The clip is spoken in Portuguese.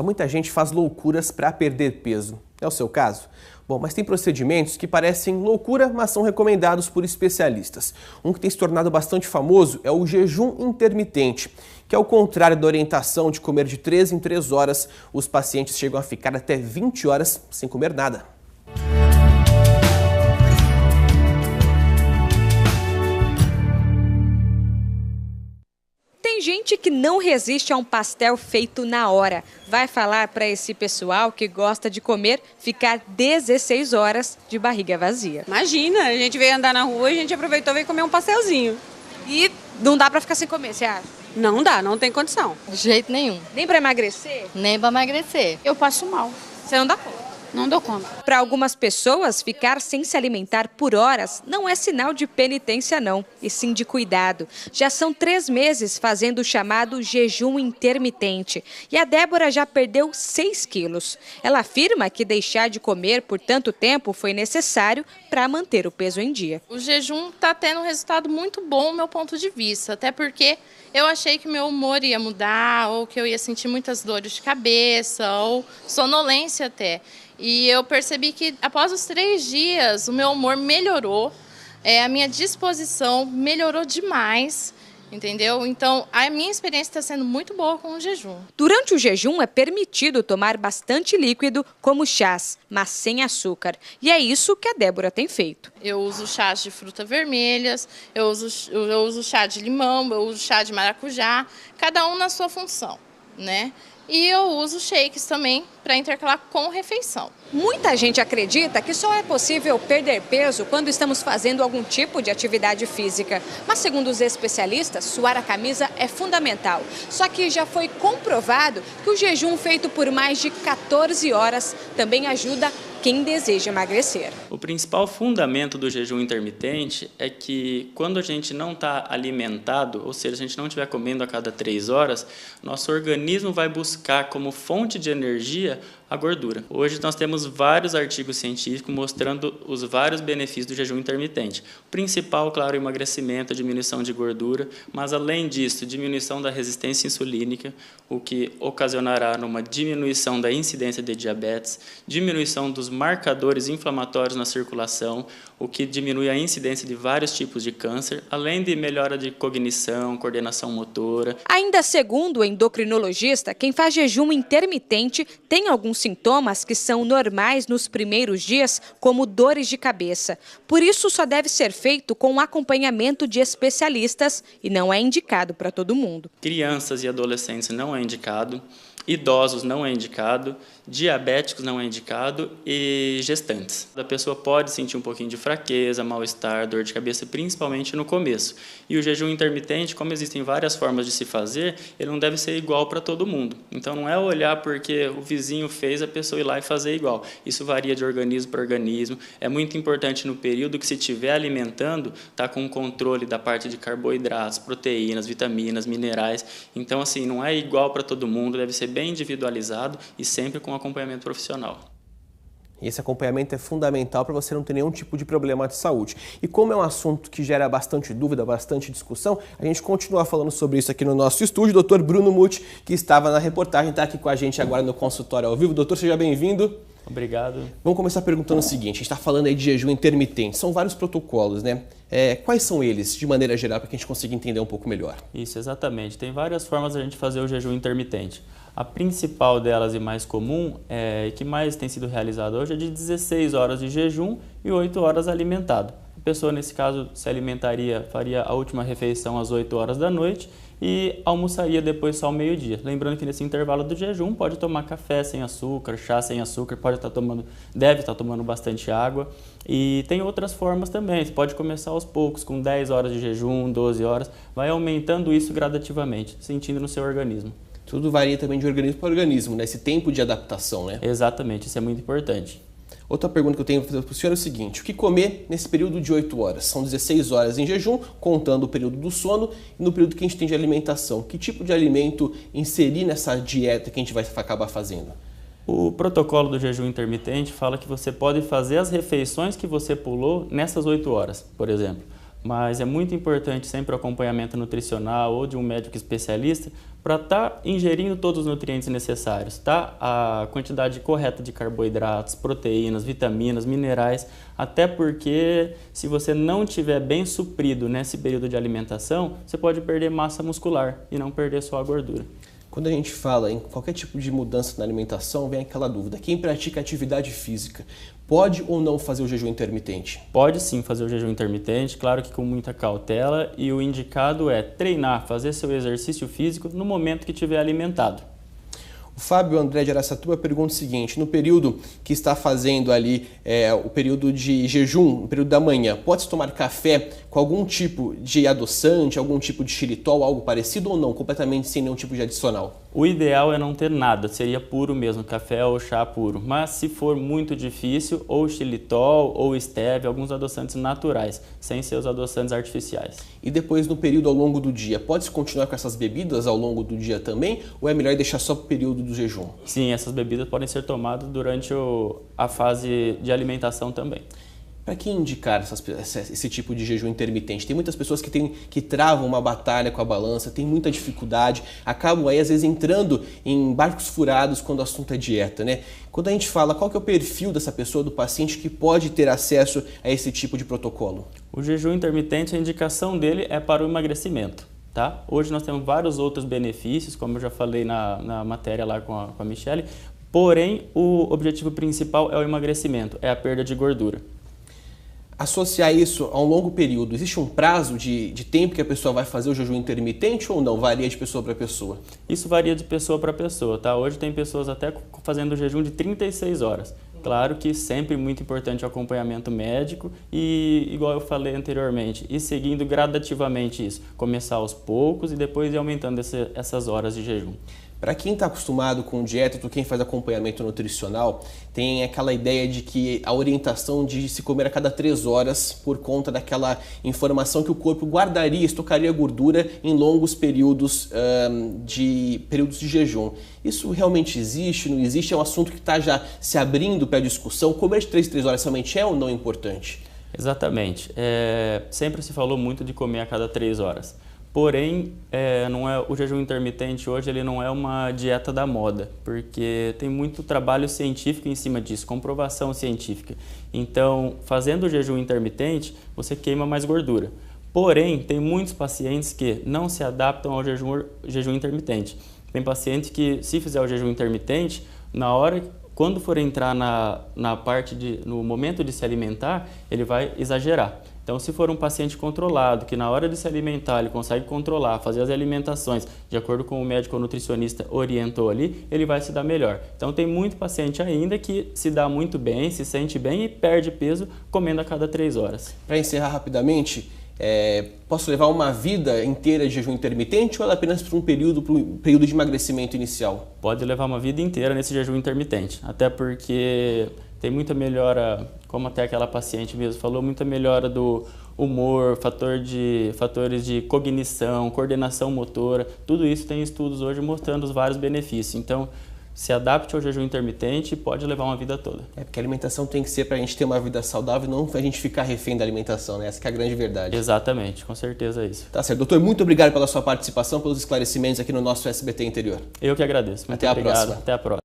Muita gente faz loucuras para perder peso. É o seu caso? Bom, mas tem procedimentos que parecem loucura, mas são recomendados por especialistas. Um que tem se tornado bastante famoso é o jejum intermitente, que ao contrário da orientação de comer de 3 em 3 horas, os pacientes chegam a ficar até 20 horas sem comer nada. Tem gente que não resiste a um pastel feito na hora. Vai falar para esse pessoal que gosta de comer ficar 16 horas de barriga vazia. Imagina, a gente veio andar na rua e a gente aproveitou e veio comer um pastelzinho. E não dá para ficar sem comer, você acha? Não dá, não tem condição. De jeito nenhum. Nem para emagrecer? Nem para emagrecer. Eu passo mal. Você não dá conta? Não dou conta. Para algumas pessoas, ficar sem se alimentar por horas não é sinal de penitência não, e sim de cuidado. Já são 3 meses fazendo o chamado jejum intermitente. E a Débora já perdeu 6 quilos. Ela afirma que deixar de comer por tanto tempo foi necessário para manter o peso em dia. O jejum está tendo um resultado muito bom do meu ponto de vista, até porque eu achei que meu humor ia mudar, ou que eu ia sentir muitas dores de cabeça, ou sonolência até. E eu percebi que após os 3 dias o meu humor melhorou, a minha disposição melhorou demais, entendeu? Então a minha experiência está sendo muito boa com o jejum. Durante o jejum é permitido tomar bastante líquido, como chás, mas sem açúcar. E é isso que a Débora tem feito. Eu uso chás de frutas vermelhas, eu uso chá de limão, eu uso chá de maracujá, cada um na sua função, né? E eu uso shakes também para intercalar com refeição. Muita gente acredita que só é possível perder peso quando estamos fazendo algum tipo de atividade física. Mas segundo os especialistas, suar a camisa é fundamental. Só que já foi comprovado que o jejum feito por mais de 14 horas também ajuda quem deseja emagrecer. O principal fundamento do jejum intermitente é que quando a gente não está alimentado, ou seja, a gente não estiver comendo a cada 3 horas, nosso organismo vai buscar como fonte de energia a gordura. Hoje nós temos vários artigos científicos mostrando os vários benefícios do jejum intermitente. O principal, claro, é o emagrecimento, a diminuição de gordura, mas além disso, diminuição da resistência insulínica, o que ocasionará numa diminuição da incidência de diabetes, diminuição dos marcadores inflamatórios na circulação, o que diminui a incidência de vários tipos de câncer, além de melhora de cognição, coordenação motora. Ainda segundo o endocrinologista, quem faz jejum intermitente tem alguns sintomas que são normais nos primeiros dias, como dores de cabeça. Por isso, só deve ser feito com acompanhamento de especialistas e não é indicado para todo mundo. Crianças e adolescentes não é indicado, idosos não é indicado, diabéticos não é indicado e gestantes. A pessoa pode sentir um pouquinho de fraqueza, mal-estar, dor de cabeça, principalmente no começo. E o jejum intermitente, como existem várias formas de se fazer, ele não deve ser igual para todo mundo. Então não é olhar porque o vizinho fez a pessoa ir lá e fazer igual. Isso varia de organismo para organismo. É muito importante no período que se estiver alimentando, tá com controle da parte de carboidratos, proteínas, vitaminas, minerais. Então assim, não é igual para todo mundo, deve ser bem individualizado e sempre com acompanhamento profissional. E esse acompanhamento é fundamental para você não ter nenhum tipo de problema de saúde. E como é um assunto que gera bastante dúvida, bastante discussão, a gente continua falando sobre isso aqui no nosso estúdio. O Dr. Bruno Muti, que estava na reportagem, está aqui com a gente agora no consultório ao vivo. Doutor, seja bem-vindo. Obrigado. Vamos começar perguntando o seguinte, a gente está falando aí de jejum intermitente, são vários protocolos, né? Quais são eles, de maneira geral, para que a gente consiga entender um pouco melhor? Isso, exatamente. Tem várias formas de a gente fazer o jejum intermitente. A principal delas e mais comum, que mais tem sido realizada hoje, é de 16 horas de jejum e 8 horas alimentado. A pessoa, nesse caso, se alimentaria, faria a última refeição às 8 horas da noite e almoçaria depois só ao meio-dia. Lembrando que nesse intervalo do jejum pode tomar café sem açúcar, chá sem açúcar, deve estar tomando bastante água. E tem outras formas também, você pode começar aos poucos, com 10 horas de jejum, 12 horas, vai aumentando isso gradativamente, sentindo no seu organismo. Tudo varia também de organismo para organismo, né? Esse tempo de adaptação, né? Exatamente, isso é muito importante. Outra pergunta que eu tenho para o senhor é o seguinte, o que comer nesse período de 8 horas? São 16 horas em jejum, contando o período do sono e no período que a gente tem de alimentação. Que tipo de alimento inserir nessa dieta que a gente vai acabar fazendo? O protocolo do jejum intermitente fala que você pode fazer as refeições que você pulou nessas 8 horas, por exemplo. Mas é muito importante sempre o acompanhamento nutricional ou de um médico especialista para estar ingerindo todos os nutrientes necessários, tá? A quantidade correta de carboidratos, proteínas, vitaminas, minerais, até porque se você não tiver bem suprido nesse período de alimentação, você pode perder massa muscular e não perder só a gordura. Quando a gente fala em qualquer tipo de mudança na alimentação, vem aquela dúvida. Quem pratica atividade física pode ou não fazer o jejum intermitente? Pode sim fazer o jejum intermitente, claro que com muita cautela, e o indicado é treinar, fazer seu exercício físico no momento que estiver alimentado. O Fábio André de Araçatuba pergunta o seguinte: no período que está fazendo ali o período de jejum, no período da manhã, pode-se tomar café com algum tipo de adoçante, algum tipo de xilitol, algo parecido ou não, completamente sem nenhum tipo de adicional? O ideal é não ter nada, seria puro mesmo, café ou chá puro. Mas se for muito difícil, ou xilitol ou stevia, alguns adoçantes naturais, sem ser os adoçantes artificiais. E depois no período ao longo do dia, pode-se continuar com essas bebidas ao longo do dia também, ou é melhor deixar só para o período do jejum? Sim, essas bebidas podem ser tomadas durante a fase de alimentação também. Para que indicar esse tipo de jejum intermitente? Tem muitas pessoas que travam uma batalha com a balança, tem muita dificuldade, acabam aí às vezes entrando em barcos furados quando o assunto é dieta, né? Quando a gente fala, qual que é o perfil dessa pessoa, do paciente que pode ter acesso a esse tipo de protocolo? O jejum intermitente, a indicação dele é para o emagrecimento. Tá? Hoje nós temos vários outros benefícios, como eu já falei na matéria lá com a Michele, porém o objetivo principal é o emagrecimento, é a perda de gordura. Associar isso a um longo período, existe um prazo de tempo que a pessoa vai fazer o jejum intermitente ou não? Varia de pessoa para pessoa? Isso varia de pessoa para pessoa, tá? Hoje tem pessoas até fazendo jejum de 36 horas. Claro que sempre muito importante o acompanhamento médico e, igual eu falei anteriormente, ir seguindo gradativamente isso. Começar aos poucos e depois ir aumentando essas horas de jejum. Para quem está acostumado com dieta, quem faz acompanhamento nutricional, tem aquela ideia de que a orientação de se comer a cada 3 horas por conta daquela informação que o corpo guardaria, estocaria gordura em longos períodos de jejum. Isso realmente existe, não existe? É um assunto que está já se abrindo para a discussão. Comer de 3 horas realmente é ou não importante? Exatamente. Sempre se falou muito de comer a cada 3 horas. Porém, o jejum intermitente hoje ele não é uma dieta da moda, porque tem muito trabalho científico em cima disso, comprovação científica. Então, fazendo o jejum intermitente, você queima mais gordura. Porém, tem muitos pacientes que não se adaptam ao jejum intermitente. Tem paciente que, se fizer o jejum intermitente, quando for entrar no momento de se alimentar, ele vai exagerar. Então, se for um paciente controlado, que na hora de se alimentar ele consegue controlar, fazer as alimentações de acordo com o médico ou nutricionista orientou ali, ele vai se dar melhor. Então, tem muito paciente ainda que se dá muito bem, se sente bem e perde peso comendo a cada 3 horas. Para encerrar rapidamente, posso levar uma vida inteira de jejum intermitente ou é apenas para um período de emagrecimento inicial? Pode levar uma vida inteira nesse jejum intermitente, até porque tem muita melhora, como até aquela paciente mesmo falou, muita melhora do humor, fatores de cognição, coordenação motora, tudo isso tem estudos hoje mostrando os vários benefícios. Então, se adapte ao jejum intermitente e pode levar uma vida toda. Porque a alimentação tem que ser para a gente ter uma vida saudável, não para a gente ficar refém da alimentação, né? Essa que é a grande verdade. Exatamente, com certeza é isso. Tá certo. Doutor, muito obrigado pela sua participação, pelos esclarecimentos aqui no nosso SBT Interior. Eu que agradeço. Muito obrigado. Até a próxima. Até a próxima.